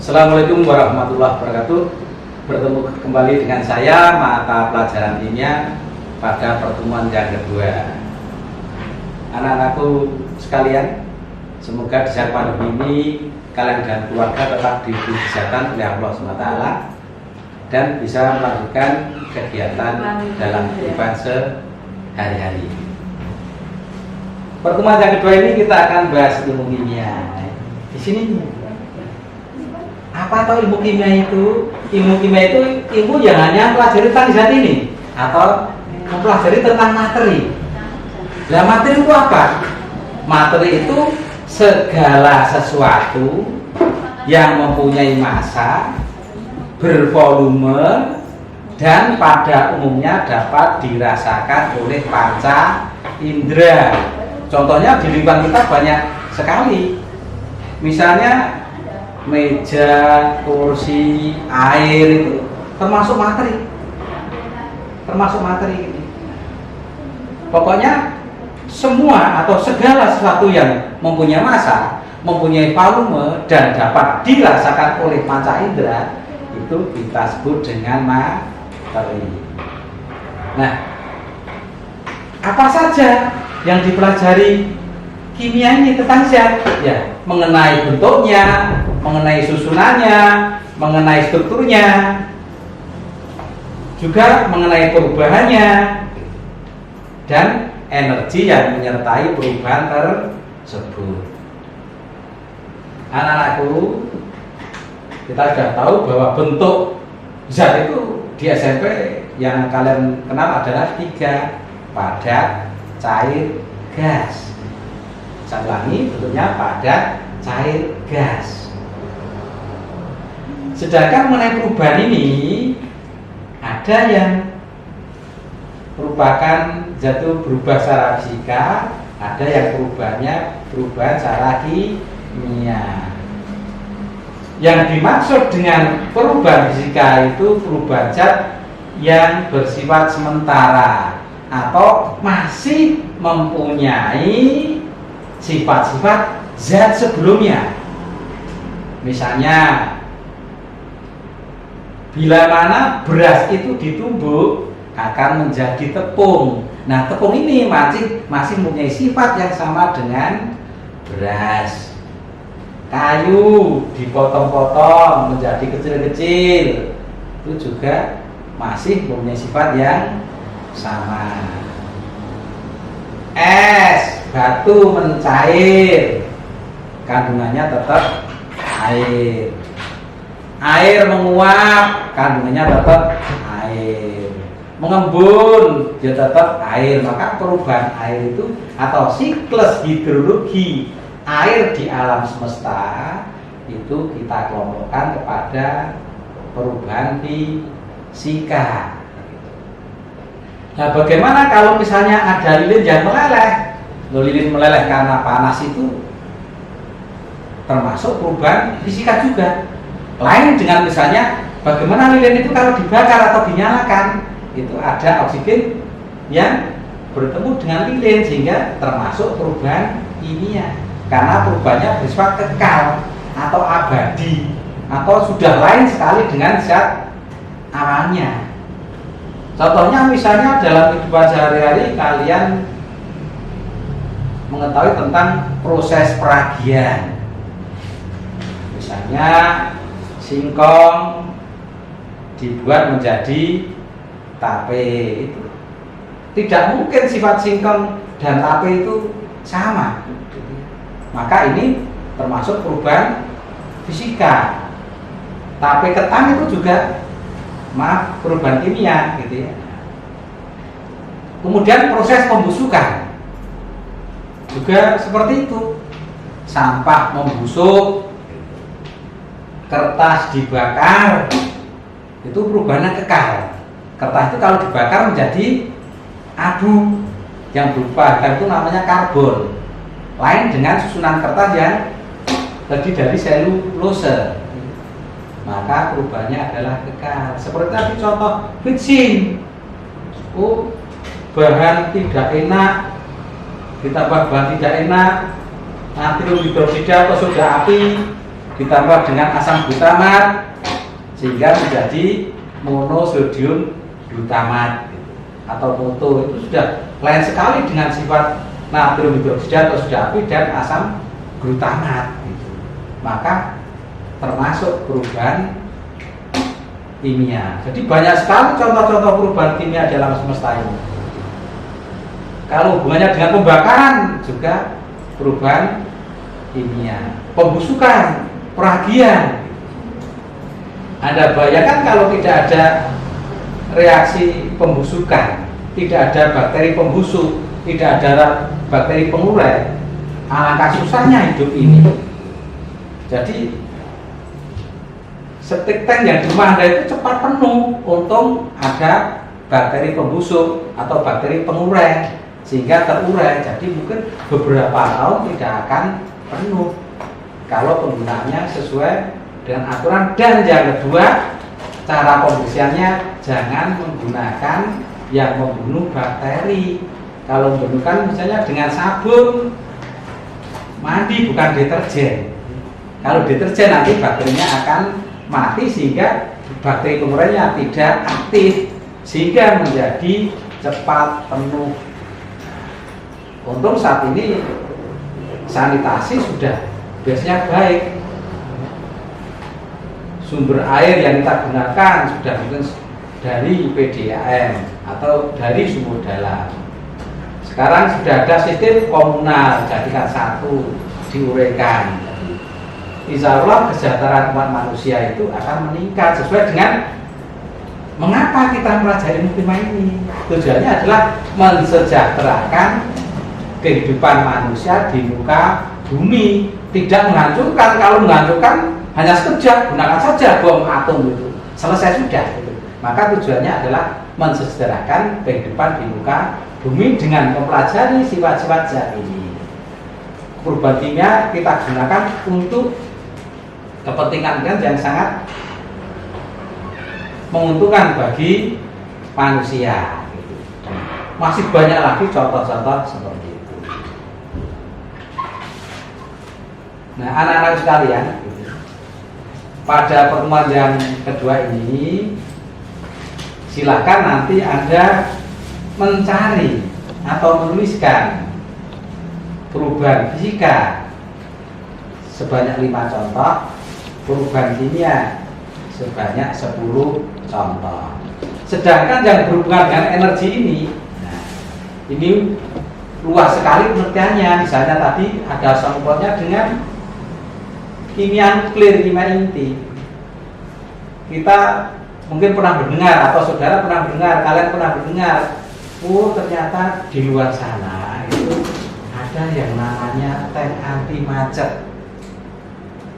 Assalamualaikum warahmatullahi wabarakatuh. Bertemu kembali dengan saya mata pelajaran kimia pada pertemuan yang kedua. Anak-anakku sekalian, semoga di saat pandemi ini kalian dan keluarga tetap diberi kesehatan oleh Allah SWT dan bisa melakukan kegiatan dalam kehidupan sehari-hari. Pertemuan yang kedua ini kita akan bahas ilmu kimia. Di sini apa atau ilmu kimia itu? Ilmu kimia itu ilmu yang hanya mempelajari tentang zat ini atau mempelajari tentang materi. Nah, materi itu apa? Materi itu segala sesuatu yang mempunyai massa, bervolume, dan pada umumnya dapat dirasakan oleh panca indera. Contohnya di lingkungan kita banyak sekali. Misalnya meja, kursi, air itu termasuk materi. Pokoknya semua atau segala sesuatu yang mempunyai massa, mempunyai volume dan dapat dirasakan oleh panca indera itu kita sebut dengan materi. Nah, apa saja yang dipelajari kimia ini tentang zat? Ya, mengenai bentuknya, mengenai susunannya, mengenai strukturnya, juga mengenai perubahannya dan energi yang menyertai perubahan tersebut. Anak-anakku, kita sudah tahu bahwa bentuk zat itu di SMP yang kalian kenal adalah 3: padat, cair, gas. Saya ulangi, bentuknya padat, cair, gas. Sedangkan mengenai perubahan ini ada yang merupakan jatuh berubah secara fisika, ada yang perubahan secara kimia. Yang dimaksud dengan perubahan fisika itu perubahan zat yang bersifat sementara atau masih mempunyai sifat-sifat zat sebelumnya. Misalnya, bila mana beras itu ditumbuk akan menjadi tepung. Nah, tepung ini masih mempunyai sifat yang sama dengan beras. Kayu dipotong-potong menjadi kecil-kecil, itu juga masih mempunyai sifat yang sama. Es, batu mencair, kandungannya tetap air. Air menguap, kandungannya tetap air. Mengembun, dia tetap air. Maka perubahan air itu atau siklus hidrologi air di alam semesta itu kita kelompokkan kepada perubahan fisika. Nah, bagaimana kalau misalnya ada lilin yang meleleh? Lilin meleleh karena panas itu termasuk perubahan fisika juga. Lain dengan misalnya bagaimana lilin itu kalau dibakar atau dinyalakan, itu ada oksigen yang bertemu dengan lilin sehingga termasuk perubahan kimia. Karena perubahannya bersifat kekal atau abadi atau sudah lain sekali dengan zat awalnya. Contohnya misalnya dalam kehidupan sehari-hari kalian mengetahui tentang proses peragian. Misalnya singkong dibuat menjadi tape. Itu tidak mungkin sifat singkong dan tape itu sama. Maka ini termasuk perubahan fisika. Tape ketan itu juga perubahan kimia gitu ya. Kemudian proses pembusukan juga seperti itu. Sampah membusuk, kertas dibakar, itu perubahannya kekal. Kertas itu kalau dibakar menjadi abu yang berupa itu namanya karbon. Lain dengan susunan kertas yang terdiri dari selulose. Maka perubahannya adalah kekal. Seperti tadi contoh bensin. Bahan tidak enak ditambah bahan tidak enak, natrium hidroksida atau soda api ditambah dengan asam glutamat sehingga menjadi monosodium glutamat atau moto. Itu sudah lain sekali dengan sifat natrium hidroksida atau soda api dan asam glutamat gitu. Maka termasuk perubahan kimia. Jadi banyak sekali contoh-contoh perubahan kimia dalam semesta ini. Kalau hubungannya dengan pembakaran juga perubahan kimia, pembusukan, peragian. Anda bayangkan kalau tidak ada reaksi pembusukan, tidak ada bakteri pembusuk, tidak ada bakteri pengurai, alangkah susahnya hidup ini. Jadi septic tank yang di rumah Anda itu cepat penuh, untung ada bakteri pembusuk atau bakteri pengurai sehingga terurai. Jadi mungkin beberapa tahun tidak akan penuh kalau penggunaannya sesuai dengan aturan. Dan yang kedua, cara pembersihannya jangan menggunakan yang membunuh bakteri. Kalau membunuhkan misalnya dengan sabun mandi, bukan deterjen. Kalau deterjen nanti bakterinya akan mati sehingga bakteri pengurainya tidak aktif sehingga menjadi cepat penuh. Untung saat ini sanitasi sudah biasanya baik, sumber air yang kita gunakan sudah mungkin dari PDAM atau dari sumur dalam. Sekarang sudah ada sistem komunal, jadikan satu, diuraikan. Insya Allah kesejahteraan umat manusia itu akan meningkat sesuai dengan mengapa kita mempelajari ilmu kimia ini. Tujuannya adalah mensejahterakan kehidupan manusia di muka bumi, tidak menghancurkan. Kalau menghancurkan hanya sekejap, gunakan saja bom atom itu, selesai sudah gitu. Maka tujuannya adalah mensejahterakan kehidupan di muka bumi dengan mempelajari sifat-sifat zat ini. Perubahan kimia kita gunakan untuk kepentingan yang sangat menguntungkan bagi manusia gitu. Masih banyak lagi contoh-contoh seperti itu. Nah, anak-anak sekalian, pada pertemuan yang kedua ini silakan nanti Anda mencari atau menuliskan perubahan fisika sebanyak 5 contoh, perubahan kimia sebanyak 10 contoh. Sedangkan yang berhubungan dengan energi ini, nah, ini luas sekali pengertiannya. Misalnya tadi ada sangkutnya dengan kimia nuklir, kimia inti. Kita mungkin pernah mendengar atau saudara pernah mendengar, kalian pernah mendengar, oh ternyata di luar sana itu ada yang namanya tank anti macet.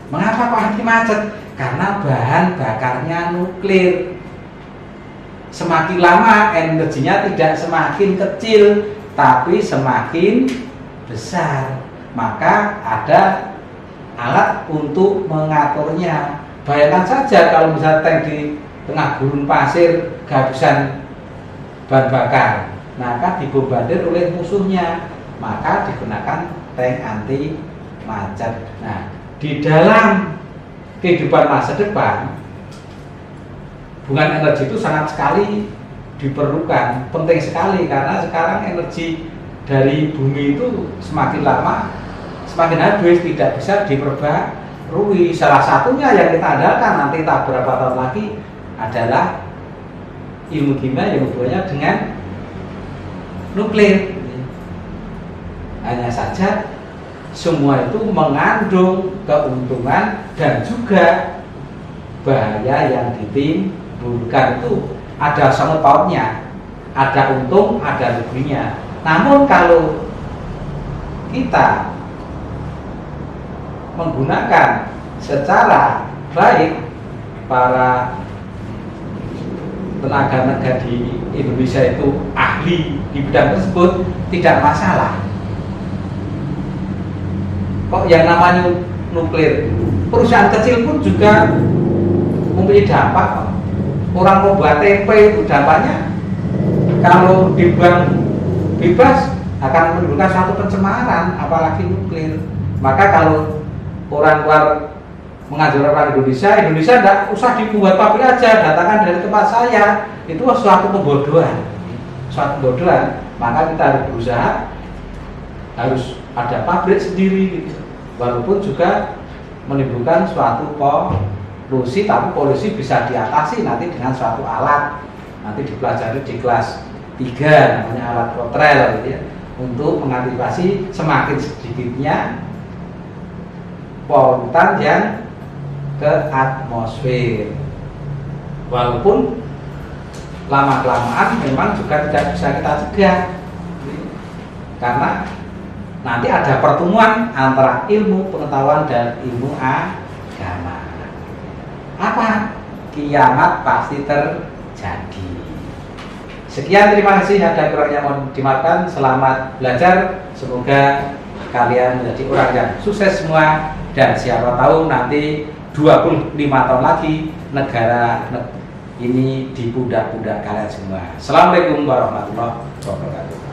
Mengapa kok anti macet? Karena bahan bakarnya nuklir. Semakin lama energinya tidak semakin kecil, tapi semakin besar. Maka ada alat untuk mengaturnya. Bayangkan saja kalau misalnya tank di tengah gurun pasir kehabisan bahan bakar, maka dibombardir oleh musuhnya, maka digunakan tank anti macet. Nah, di dalam kehidupan masa depan, hubungan energi itu sangat sekali diperlukan, penting sekali, karena sekarang energi dari bumi itu semakin lama semakin habis, tidak bisa diperbarui. Salah satunya yang kita andalkan nanti tak berapa tahun lagi adalah ilmu kimia yang hubungannya dengan nuklir. Hanya saja semua itu mengandung keuntungan dan juga bahaya yang ditimbulkan. Itu ada sangkut pautnya, ada untung, ada ruginya. Namun kalau kita menggunakan secara baik, para tenaga di Indonesia itu ahli di bidang tersebut, tidak masalah. Kok yang namanya nuklir, perusahaan kecil pun juga mempunyai dampak. Orang mau buat tempe itu dampaknya kalau dibuang bebas akan menimbulkan suatu pencemaran, apalagi nuklir. Maka kalau orang luar mengajar orang Indonesia tidak usah dibuat pabrik aja, datangkan dari tempat saya. Itu suatu pembodohan. Maka kita harus berusaha, harus ada pabrik sendiri gitu. Walaupun juga menimbulkan suatu polusi, tapi polusi bisa diatasi nanti dengan suatu alat. Nanti dipelajari di kelas 3, namanya alat Rotrel gitu ya, untuk mengantisipasi semakin sedikitnya polutan yang ke atmosfer. Walaupun lama-kelamaan memang juga tidak bisa kita cegah, karena nanti ada pertemuan antara ilmu pengetahuan dan ilmu agama. Apa? Kiamat pasti terjadi. Sekian, terima kasih. Ada kurangnya mohon dimaafkan. Selamat belajar. Semoga kalian menjadi orang yang sukses semua, dan siapa tahu nanti 25 tahun lagi negara ini di pundak-pundak kalian semua. Assalamualaikum warahmatullahi wabarakatuh.